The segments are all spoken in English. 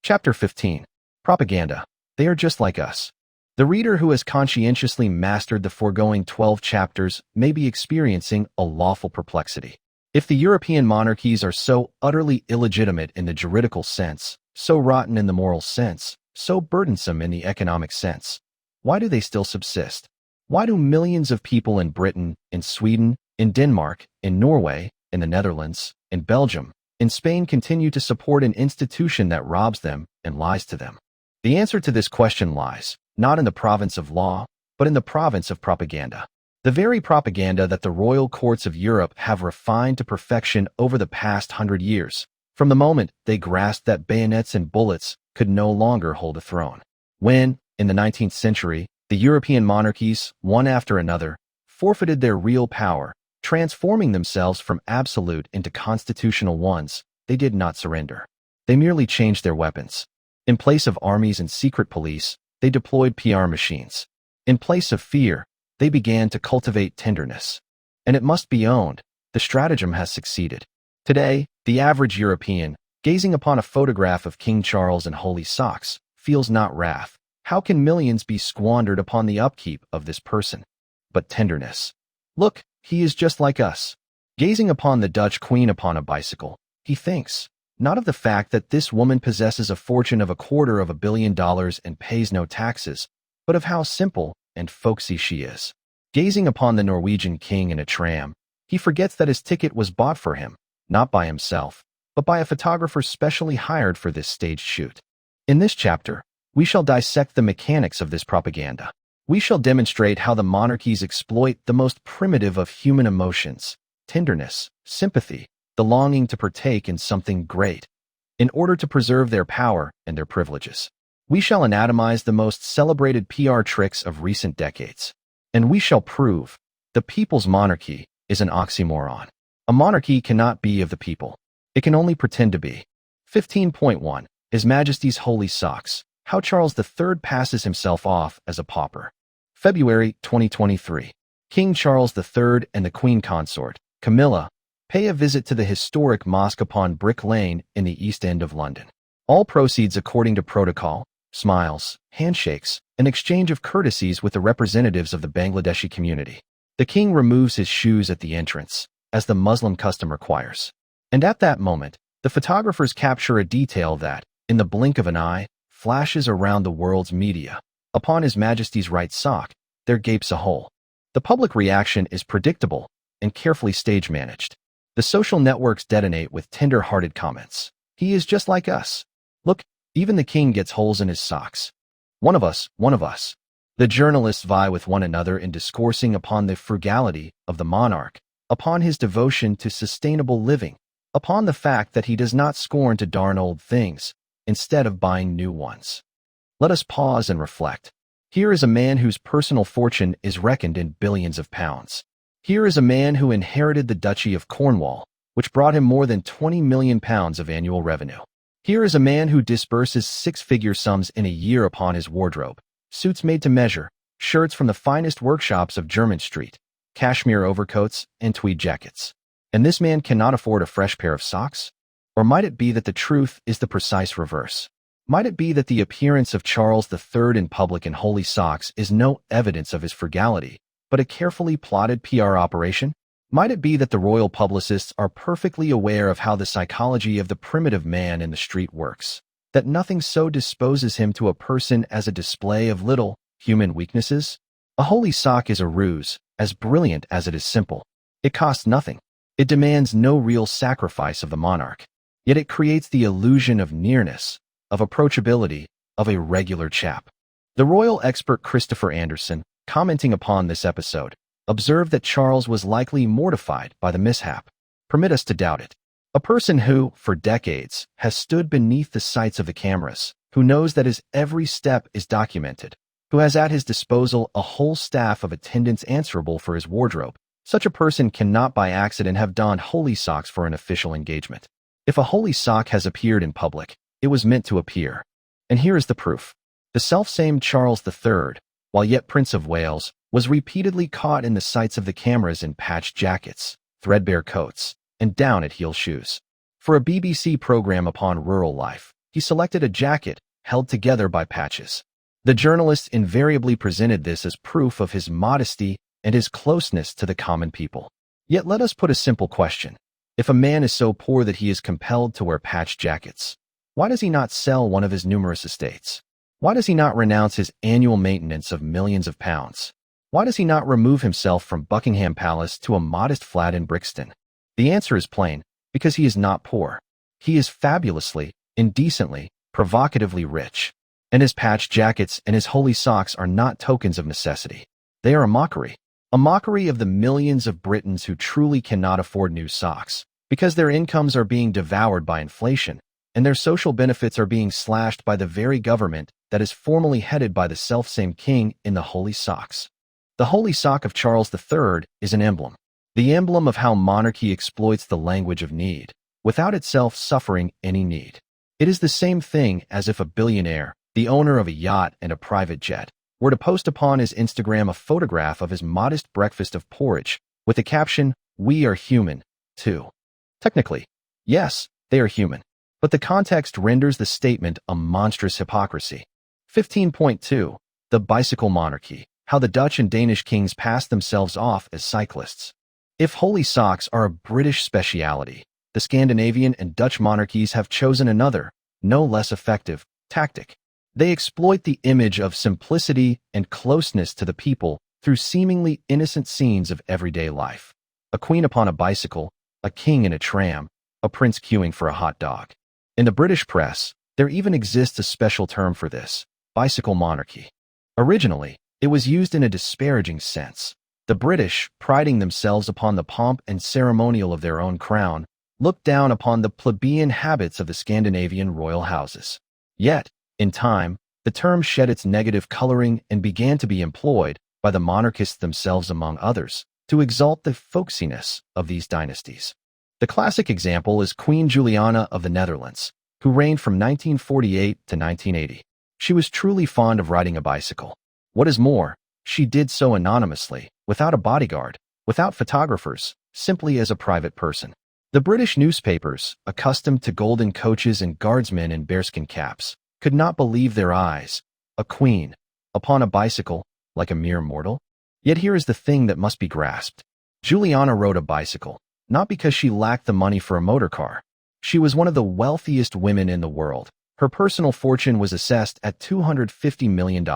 Chapter 15. Propaganda. They are just like us. The reader who has conscientiously mastered the foregoing 12 chapters may be experiencing a lawful perplexity. If the European monarchies are so utterly illegitimate in the juridical sense, so rotten in the moral sense, so burdensome in the economic sense, why do they still subsist? Why do millions of people in Britain, in Sweden, in Denmark, in Norway, in the Netherlands, in Belgium, in Spain continue to support an institution that robs them and lies to them? The answer to this question lies, not in the province of law, but in the province of propaganda. The very propaganda that the royal courts of Europe have refined to perfection over the past 100 years, from the moment they grasped that bayonets and bullets could no longer hold a throne. When, in the 19th century, the European monarchies, one after another, forfeited their real power, transforming themselves from absolute into constitutional ones, they did not surrender. They merely changed their weapons. In place of armies and secret police, they deployed PR machines. In place of fear, they began to cultivate tenderness. And it must be owned, the stratagem has succeeded. Today, the average European, gazing upon a photograph of King Charles in holy socks, feels not wrath. How can millions be squandered upon the upkeep of this person? But tenderness. Look, he is just like us. Gazing upon the Dutch queen upon a bicycle, he thinks, not of the fact that this woman possesses a fortune of $250 million and pays no taxes, but of how simple and folksy she is. Gazing upon the Norwegian king in a tram, he forgets that his ticket was bought for him, not by himself, but by a photographer specially hired for this staged shoot. In this chapter, we shall dissect the mechanics of this propaganda. We shall demonstrate how the monarchies exploit the most primitive of human emotions, tenderness, sympathy, the longing to partake in something great, in order to preserve their power and their privileges. We shall anatomize the most celebrated PR tricks of recent decades. And we shall prove the people's monarchy is an oxymoron. A monarchy cannot be of the people. It can only pretend to be. 15.1. His Majesty's Holy Socks. How Charles III passes himself off as a pauper. February 2023. King Charles III and the Queen Consort, Camilla, pay a visit to the historic mosque upon Brick Lane in the East End of London. All proceeds according to protocol, smiles, handshakes, an exchange of courtesies with the representatives of the Bangladeshi community. The king removes his shoes at the entrance, as the Muslim custom requires. And at that moment, the photographers capture a detail that, in the blink of an eye, flashes around the world's media. Upon His Majesty's right sock, there gapes a hole. The public reaction is predictable and carefully stage-managed. The social networks detonate with tender-hearted comments. He is just like us. Look, even the king gets holes in his socks. One of us, one of us. The journalists vie with one another in discoursing upon the frugality of the monarch, upon his devotion to sustainable living, upon the fact that he does not scorn to darn old things, instead of buying new ones. Let us pause and reflect. Here is a man whose personal fortune is reckoned in billions of pounds. Here is a man who inherited the Duchy of Cornwall, which brought him more than £20 million of annual revenue. Here is a man who disburses six-figure sums in a year upon his wardrobe, suits made to measure, shirts from the finest workshops of Jermyn Street, cashmere overcoats, and tweed jackets. And this man cannot afford a fresh pair of socks? Or might it be that the truth is the precise reverse? Might it be that the appearance of Charles III in public in holy socks is no evidence of his frugality, but a carefully plotted PR operation? Might it be that the royal publicists are perfectly aware of how the psychology of the primitive man in the street works, that nothing so disposes him to a person as a display of little, human weaknesses? A holy sock is a ruse, as brilliant as it is simple. It costs nothing. It demands no real sacrifice of the monarch. Yet it creates the illusion of nearness, of approachability, of a regular chap. The royal expert Christopher Anderson, commenting upon this episode, observed that Charles was likely mortified by the mishap. Permit us to doubt it. A person who, for decades, has stood beneath the sights of the cameras, who knows that his every step is documented, who has at his disposal a whole staff of attendants answerable for his wardrobe, such a person cannot by accident have donned holy socks for an official engagement. If a holy sock has appeared in public, it was meant to appear. And here is the proof. The selfsame Charles III, while yet Prince of Wales, was repeatedly caught in the sights of the cameras in patched jackets, threadbare coats, and down-at-heel shoes. For a BBC program upon rural life, He selected a jacket held together by patches. The journalists invariably presented this as proof of his modesty and his closeness to the common people. Yet let us put a simple question. If a man is so poor that he is compelled to wear patched jackets, why does he not sell one of his numerous estates? Why does he not renounce his annual maintenance of millions of pounds? Why does he not remove himself from Buckingham Palace to a modest flat in Brixton? The answer is plain, because he is not poor. He is fabulously, indecently, provocatively rich. And his patched jackets and his holy socks are not tokens of necessity. They are a mockery of the millions of Britons who truly cannot afford new socks, because their incomes are being devoured by inflation, and their social benefits are being slashed by the very government that is formally headed by the selfsame king in the holy socks. The holy sock of Charles III is an emblem, the emblem of how monarchy exploits the language of need, without itself suffering any need. It is the same thing as if a billionaire, the owner of a yacht and a private jet, were to post upon his Instagram a photograph of his modest breakfast of porridge, with the caption, "We are human, too." Technically, yes, they are human, but the context renders the statement a monstrous hypocrisy. 15.2. The Bicycle Monarchy, how the Dutch and Danish kings passed themselves off as cyclists. If holy socks are a British speciality, the Scandinavian and Dutch monarchies have chosen another, no less effective, tactic. They exploit the image of simplicity and closeness to the people through seemingly innocent scenes of everyday life. A queen upon a bicycle, a king in a tram, a prince queuing for a hot dog. In the British press, there even exists a special term for this, bicycle monarchy. Originally, it was used in a disparaging sense. The British, priding themselves upon the pomp and ceremonial of their own crown, looked down upon the plebeian habits of the Scandinavian royal houses. Yet, in time, the term shed its negative coloring and began to be employed by the monarchists themselves among others, to exalt the folksiness of these dynasties. The classic example is Queen Juliana of the Netherlands, who reigned from 1948 to 1980. She was truly fond of riding a bicycle. What is more, she did so anonymously, without a bodyguard, without photographers, simply as a private person. The British newspapers, accustomed to golden coaches and guardsmen in bearskin caps, could not believe their eyes. A queen, upon a bicycle, like a mere mortal? Yet here is the thing that must be grasped. Juliana rode a bicycle, not because she lacked the money for a motor car. She was one of the wealthiest women in the world. Her personal fortune was assessed at $250 million.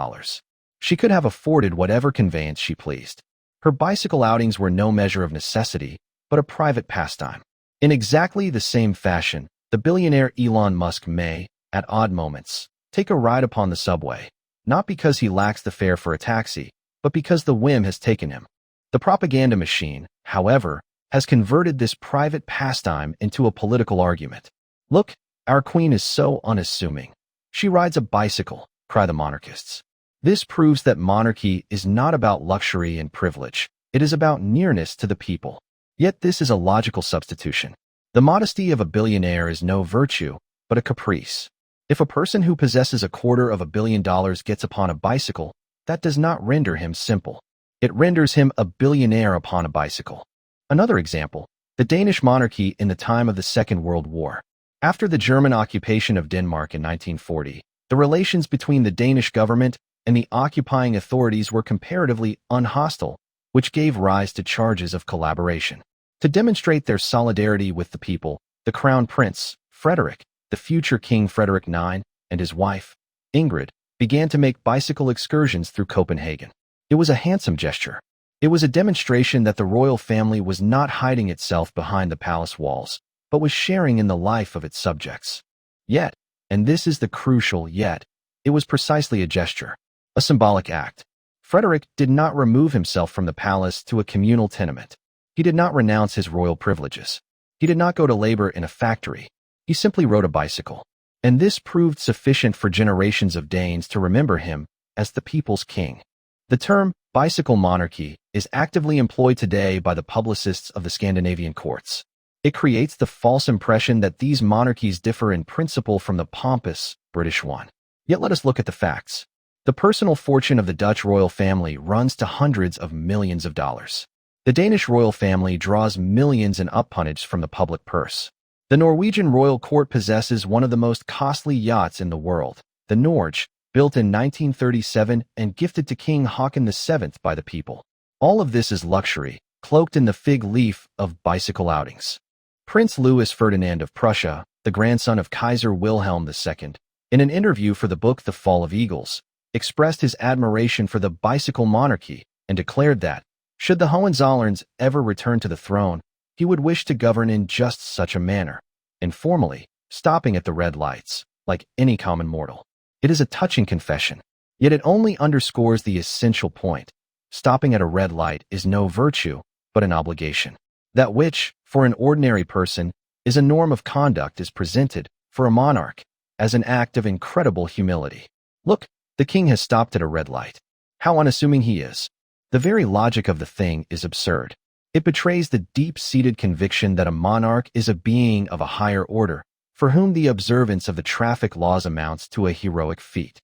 She could have afforded whatever conveyance she pleased. Her bicycle outings were no measure of necessity, but a private pastime. In exactly the same fashion, the billionaire Elon Musk may, at odd moments, take a ride upon the subway, not because he lacks the fare for a taxi, but because the whim has taken him. The propaganda machine, however, has converted this private pastime into a political argument. Look, our queen is so unassuming. She rides a bicycle, cry the monarchists. This proves that monarchy is not about luxury and privilege. It is about nearness to the people. Yet this is a logical substitution. The modesty of a billionaire is no virtue, but a caprice. If a person who possesses $250 million gets upon a bicycle, that does not render him simple. It renders him a billionaire upon a bicycle. Another example, the Danish monarchy in the time of the Second World War. After the German occupation of Denmark in 1940, the relations between the Danish government and the occupying authorities were comparatively unhostile, which gave rise to charges of collaboration. To demonstrate their solidarity with the people, the Crown Prince, Frederick, the future King Frederick IX, and his wife, Ingrid, began to make bicycle excursions through Copenhagen. It was a handsome gesture. It was a demonstration that the royal family was not hiding itself behind the palace walls, but was sharing in the life of its subjects. Yet, and this is the crucial yet, it was precisely a gesture, a symbolic act. Frederick did not remove himself from the palace to a communal tenement. He did not renounce his royal privileges. He did not go to labor in a factory. He simply rode a bicycle. And this proved sufficient for generations of Danes to remember him as the people's king. The term bicycle monarchy is actively employed today by the publicists of the Scandinavian courts. It creates the false impression that these monarchies differ in principle from the pompous British one. Yet let us look at the facts. The personal fortune of the Dutch royal family runs to hundreds of millions of dollars. The Danish royal family draws millions in uppunnage from the public purse. The Norwegian royal court possesses one of the most costly yachts in the world, the Norge, built in 1937 and gifted to King Haakon VII by the people. All of this is luxury, cloaked in the fig leaf of bicycle outings. Prince Louis Ferdinand of Prussia, the grandson of Kaiser Wilhelm II, in an interview for the book The Fall of Eagles, expressed his admiration for the bicycle monarchy and declared that, should the Hohenzollerns ever return to the throne, he would wish to govern in just such a manner, informally, stopping at the red lights, like any common mortal. It is a touching confession, yet it only underscores the essential point. Stopping at a red light is no virtue, but an obligation. That which, for an ordinary person, is a norm of conduct is presented, for a monarch, as an act of incredible humility. Look, the king has stopped at a red light. How unassuming he is. The very logic of the thing is absurd. It betrays the deep-seated conviction that a monarch is a being of a higher order, for whom the observance of the traffic laws amounts to a heroic feat.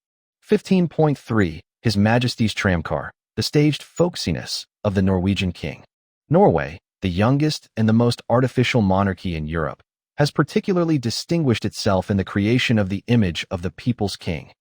15.3. His Majesty's Tramcar, the staged folksiness of the Norwegian king. Norway, the youngest and the most artificial monarchy in Europe, has particularly distinguished itself in the creation of the image of the people's king.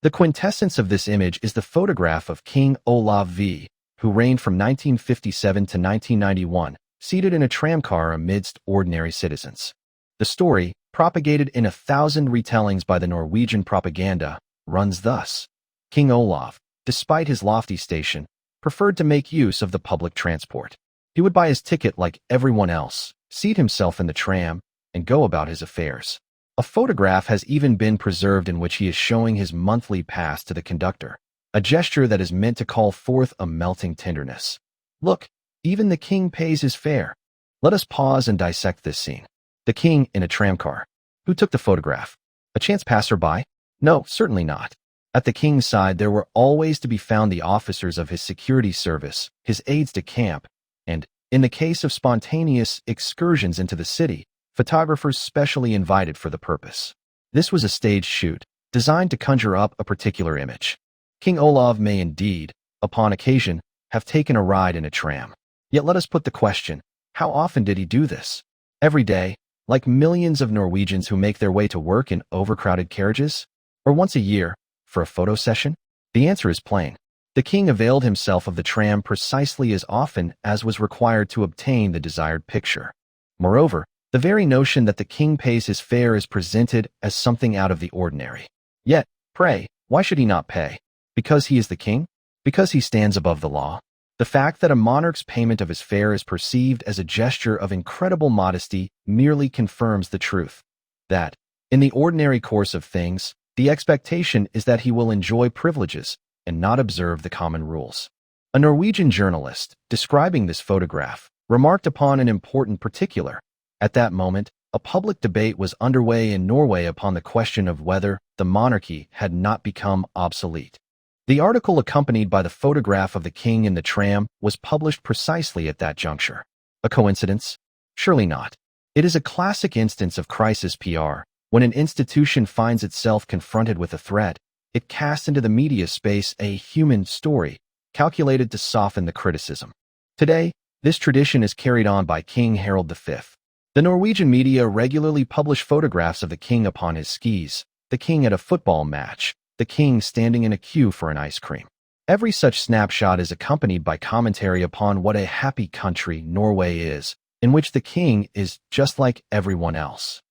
The quintessence of this image is the photograph of King Olav V, who reigned from 1957 to 1991, seated in a tramcar amidst ordinary citizens. The story, propagated in 1,000 retellings by the Norwegian propaganda, runs thus. King Olav, despite his lofty station, preferred to make use of the public transport. He would buy his ticket like everyone else, seat himself in the tram, and go about his affairs. A photograph has even been preserved in which he is showing his monthly pass to the conductor, a gesture that is meant to call forth a melting tenderness. Look, even the king pays his fare. Let us pause and dissect this scene. The king in a tramcar. Who took the photograph? A chance passerby? No, certainly not. At the king's side there were always to be found the officers of his security service, his aides-de-camp, and, in the case of spontaneous excursions into the city, photographers specially invited for the purpose. This was a staged shoot, designed to conjure up a particular image. King Olav may indeed, upon occasion, have taken a ride in a tram. Yet let us put the question, how often did he do this? Every day, like millions of Norwegians who make their way to work in overcrowded carriages? Or once a year, for a photo session? The answer is plain. The king availed himself of the tram precisely as often as was required to obtain the desired picture. Moreover, the very notion that the king pays his fare is presented as something out of the ordinary. Yet, pray, why should he not pay? Because he is the king? Because he stands above the law? The fact that a monarch's payment of his fare is perceived as a gesture of incredible modesty merely confirms the truth that, in the ordinary course of things, the expectation is that he will enjoy privileges and not observe the common rules. A Norwegian journalist, describing this photograph, remarked upon an important particular. At that moment, a public debate was underway in Norway upon the question of whether the monarchy had not become obsolete. The article accompanied by the photograph of the king in the tram was published precisely at that juncture. A coincidence? Surely not. It is a classic instance of crisis PR. When an institution finds itself confronted with a threat, it casts into the media space a human story, calculated to soften the criticism. Today, this tradition is carried on by King Harald V. The Norwegian media regularly publish photographs of the king upon his skis, the king at a football match, the king standing in a queue for an ice cream. Every such snapshot is accompanied by commentary upon what a happy country Norway is, in which the king is just like everyone else.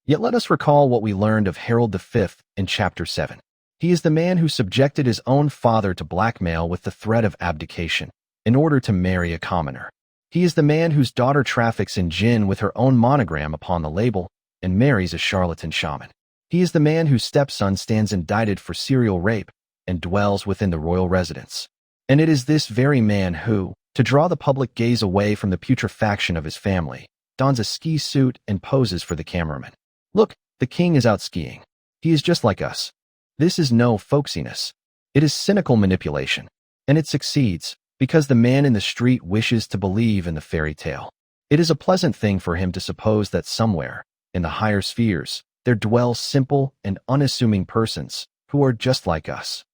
Yet let us recall what we learned of Harald V in Chapter 7. He is the man who subjected his own father to blackmail with the threat of abdication, in order to marry a commoner. He is the man whose daughter traffics in gin with her own monogram upon the label and marries a charlatan shaman. He is the man whose stepson stands indicted for serial rape and dwells within the royal residence. And it is this very man who, to draw the public gaze away from the putrefaction of his family, dons a ski suit and poses for the cameraman. Look, the king is out skiing. He is just like us. This is no folksiness. It is cynical manipulation. And it succeeds, because the man in the street wishes to believe in the fairy tale. It is a pleasant thing for him to suppose that somewhere, in the higher spheres, there dwell simple and unassuming persons who are just like us.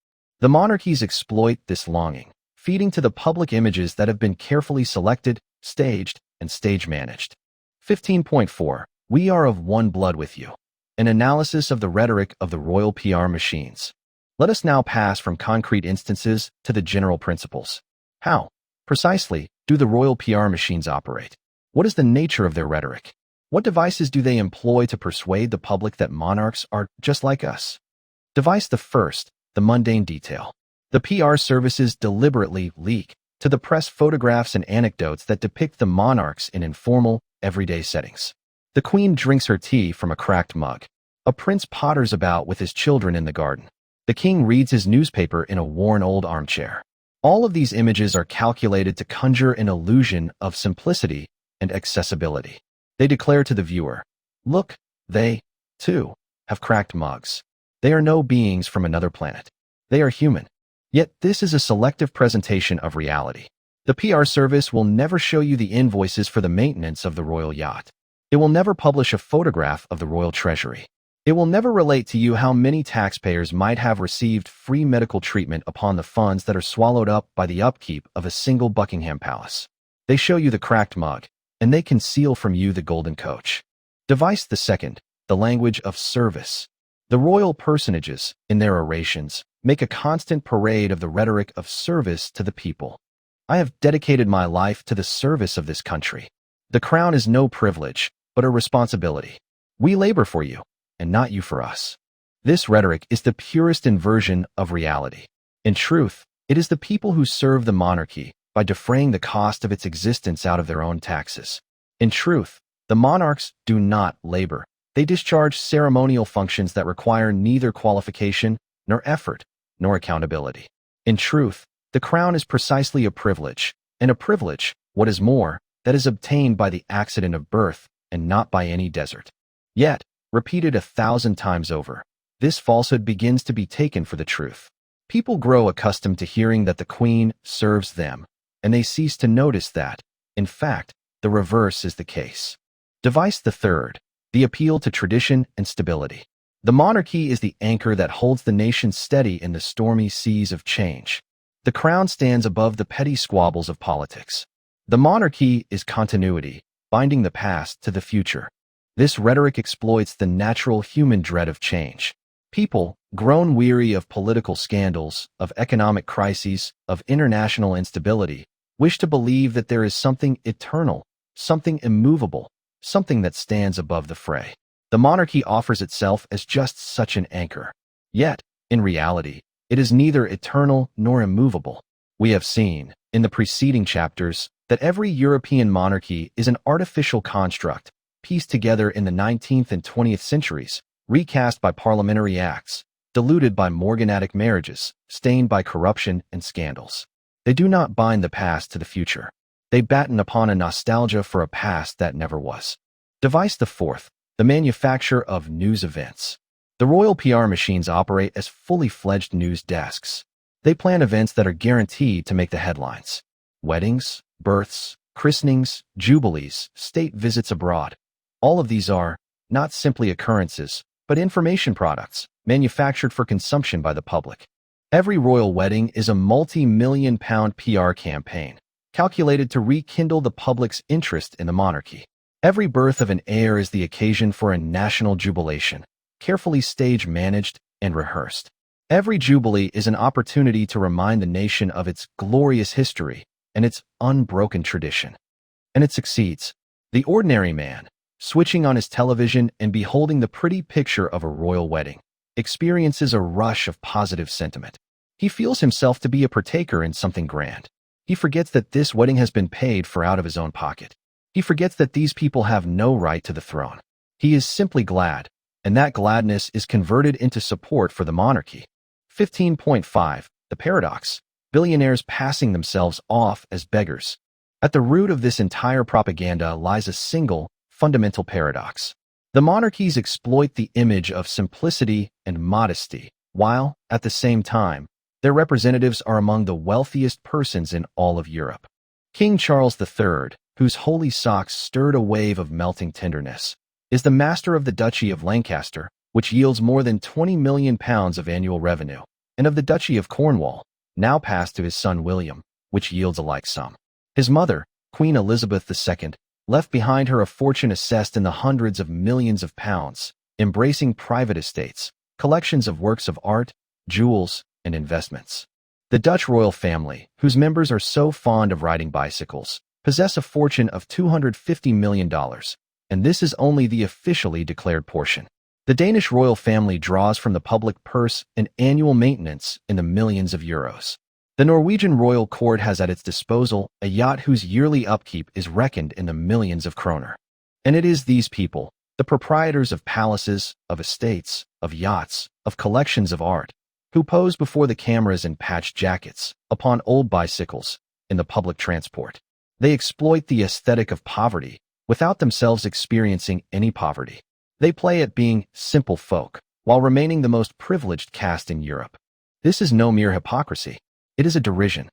The monarchies exploit this longing, feeding to the public images that have been carefully selected, staged, and stage-managed. 15.4. We are of one blood with you. An analysis of the rhetoric of the royal PR machines. Let us now pass from concrete instances to the general principles. How, precisely, do the royal PR machines operate? What is the nature of their rhetoric? What devices do they employ to persuade the public that monarchs are just like us? Device the first, the mundane detail. The PR services deliberately leak to the press photographs and anecdotes that depict the monarchs in informal, everyday settings. The queen drinks her tea from a cracked mug. A prince potters about with his children in the garden. The king reads his newspaper in a worn old armchair. All of these images are calculated to conjure an illusion of simplicity and accessibility. They declare to the viewer, look, they, too, have cracked mugs. They are no beings from another planet. They are human. Yet this is a selective presentation of reality. The PR service will never show you the invoices for the maintenance of the royal yacht. It will never publish a photograph of the royal treasury. It will never relate to you how many taxpayers might have received free medical treatment upon the funds that are swallowed up by the upkeep of a single Buckingham Palace. They show you the cracked mug, and they conceal from you the golden coach. Device the second, the language of service. The royal personages, in their orations, make a constant parade of the rhetoric of service to the people. I have dedicated my life to the service of this country. The crown is no privilege, but a responsibility. We labor for you, and not you for us. This rhetoric is the purest inversion of reality. In truth, it is the people who serve the monarchy by defraying the cost of its existence out of their own taxes. In truth, the monarchs do not labor. They discharge ceremonial functions that require neither qualification, nor effort, nor accountability. In truth, the crown is precisely a privilege, and a privilege, what is more, that is obtained by the accident of birth and not by any desert. Yet, repeated 1,000 times over, this falsehood begins to be taken for the truth. People grow accustomed to hearing that the queen serves them, and they cease to notice that, in fact, the reverse is the case. Device the third, the appeal to tradition and stability. The monarchy is the anchor that holds the nation steady in the stormy seas of change. The crown stands above the petty squabbles of politics. The monarchy is continuity, binding the past to the future. This rhetoric exploits the natural human dread of change. People, grown weary of political scandals, of economic crises, of international instability, wish to believe that there is something eternal, something immovable, something that stands above the fray. The monarchy offers itself as just such an anchor. Yet, in reality, it is neither eternal nor immovable. We have seen, in the preceding chapters, that every European monarchy is an artificial construct, pieced together in the 19th and 20th centuries, recast by parliamentary acts, diluted by morganatic marriages, stained by corruption and scandals. They do not bind the past to the future. They batten upon a nostalgia for a past that never was. Device the fourth, the manufacture of news events. The royal PR machines operate as fully fledged news desks. They plan events that are guaranteed to make the headlines. Weddings, births, christenings, jubilees, state visits abroad. All of these are, not simply occurrences, but information products, manufactured for consumption by the public. Every royal wedding is a multi-million-pound PR campaign, calculated to rekindle the public's interest in the monarchy. Every birth of an heir is the occasion for a national jubilation, carefully stage-managed and rehearsed. Every jubilee is an opportunity to remind the nation of its glorious history and its unbroken tradition. And it succeeds. The ordinary man, switching on his television and beholding the pretty picture of a royal wedding, experiences a rush of positive sentiment. He feels himself to be a partaker in something grand. He forgets that this wedding has been paid for out of his own pocket. He forgets that these people have no right to the throne. He is simply glad, and that gladness is converted into support for the monarchy. 15.5. The paradox. Billionaires passing themselves off as beggars. At the root of this entire propaganda lies a single, fundamental paradox. The monarchies exploit the image of simplicity and modesty, while, at the same time, their representatives are among the wealthiest persons in all of Europe. King Charles III, whose holy socks stirred a wave of melting tenderness, is the master of the Duchy of Lancaster, which yields more than £20 million of annual revenue, and of the Duchy of Cornwall, now passed to his son William, which yields a like sum. His mother, Queen Elizabeth II, left behind her a fortune assessed in the hundreds of millions of pounds, embracing private estates, collections of works of art, jewels, and investments. The Dutch royal family, whose members are so fond of riding bicycles, possess a fortune of $250 million, and this is only the officially declared portion. The Danish royal family draws from the public purse an annual maintenance in the millions of euros. The Norwegian royal court has at its disposal a yacht whose yearly upkeep is reckoned in the millions of kroner. And it is these people, the proprietors of palaces, of estates, of yachts, of collections of art, who pose before the cameras in patched jackets, upon old bicycles, in the public transport. They exploit the aesthetic of poverty, without themselves experiencing any poverty. They play at being simple folk, while remaining the most privileged caste in Europe. This is no mere hypocrisy. It is a derision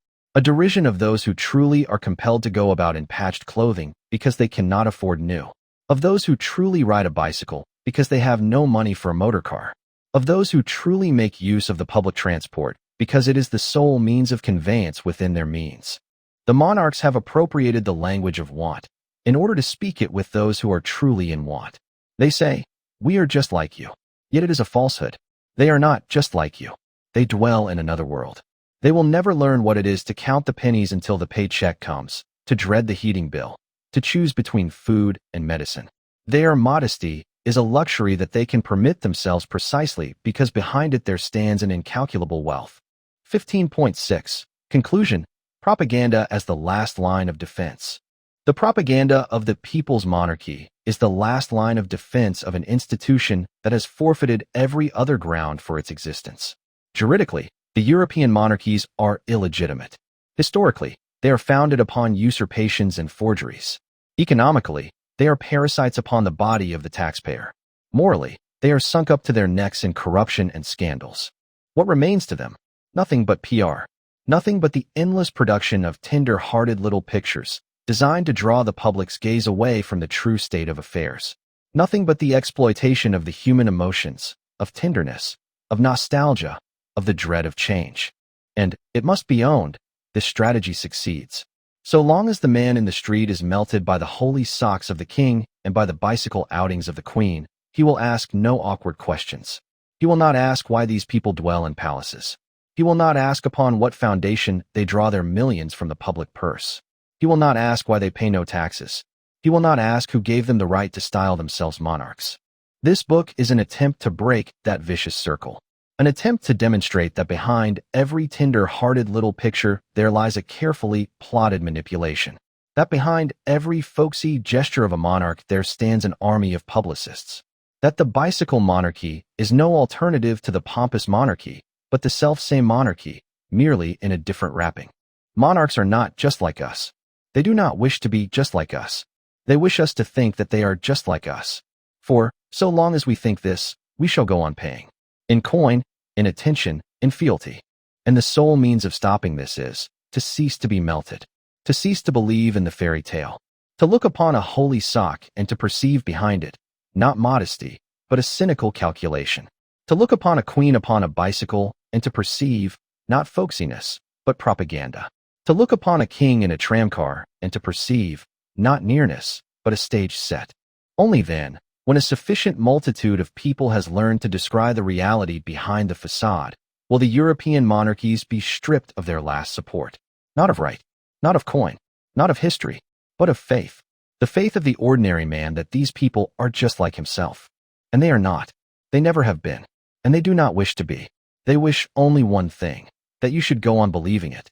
of those who truly are compelled to go about in patched clothing because they cannot afford new, of those who truly ride a bicycle because they have no money for a motor car, of those who truly make use of the public transport because it is the sole means of conveyance within their means. The monarchs have appropriated the language of want in order to speak it with those who are truly in want. They say, "We are just like you." Yet it is a falsehood. They are not just like you. They dwell in another world. They will never learn what it is to count the pennies until the paycheck comes, to dread the heating bill, to choose between food and medicine. Their modesty is a luxury that they can permit themselves precisely because behind it there stands an incalculable wealth. 15.6. Conclusion. Propaganda as the last line of defense. The propaganda of the people's monarchy is the last line of defense of an institution that has forfeited every other ground for its existence. Juridically, the European monarchies are illegitimate. Historically, they are founded upon usurpations and forgeries. Economically, they are parasites upon the body of the taxpayer. Morally, they are sunk up to their necks in corruption and scandals. What remains to them? Nothing but PR. Nothing but the endless production of tender-hearted little pictures designed to draw the public's gaze away from the true state of affairs. Nothing but the exploitation of the human emotions, of tenderness, of nostalgia, of the dread of change. And, it must be owned, this strategy succeeds. So long as the man in the street is melted by the holy socks of the king and by the bicycle outings of the queen, he will ask no awkward questions. He will not ask why these people dwell in palaces. He will not ask upon what foundation they draw their millions from the public purse. He will not ask why they pay no taxes. He will not ask who gave them the right to style themselves monarchs. This book is an attempt to break that vicious circle. An attempt to demonstrate that behind every tender-hearted little picture there lies a carefully plotted manipulation. That behind every folksy gesture of a monarch there stands an army of publicists. That the bicycle monarchy is no alternative to the pompous monarchy, but the self-same monarchy, merely in a different wrapping. Monarchs are not just like us. They do not wish to be just like us. They wish us to think that they are just like us. For, so long as we think this, we shall go on paying. In coin, in attention, in fealty. And the sole means of stopping this is to cease to be melted, to cease to believe in the fairy tale, to look upon a holy sock and to perceive behind it, not modesty, but a cynical calculation, to look upon a queen upon a bicycle and to perceive, not folksiness, but propaganda, to look upon a king in a tramcar and to perceive, not nearness, but a stage set. Only then, when a sufficient multitude of people has learned to descry the reality behind the facade, will the European monarchies be stripped of their last support, not of right, not of coin, not of history, but of faith, the faith of the ordinary man that these people are just like himself. And they are not. They never have been. And they do not wish to be. They wish only one thing, that you should go on believing it.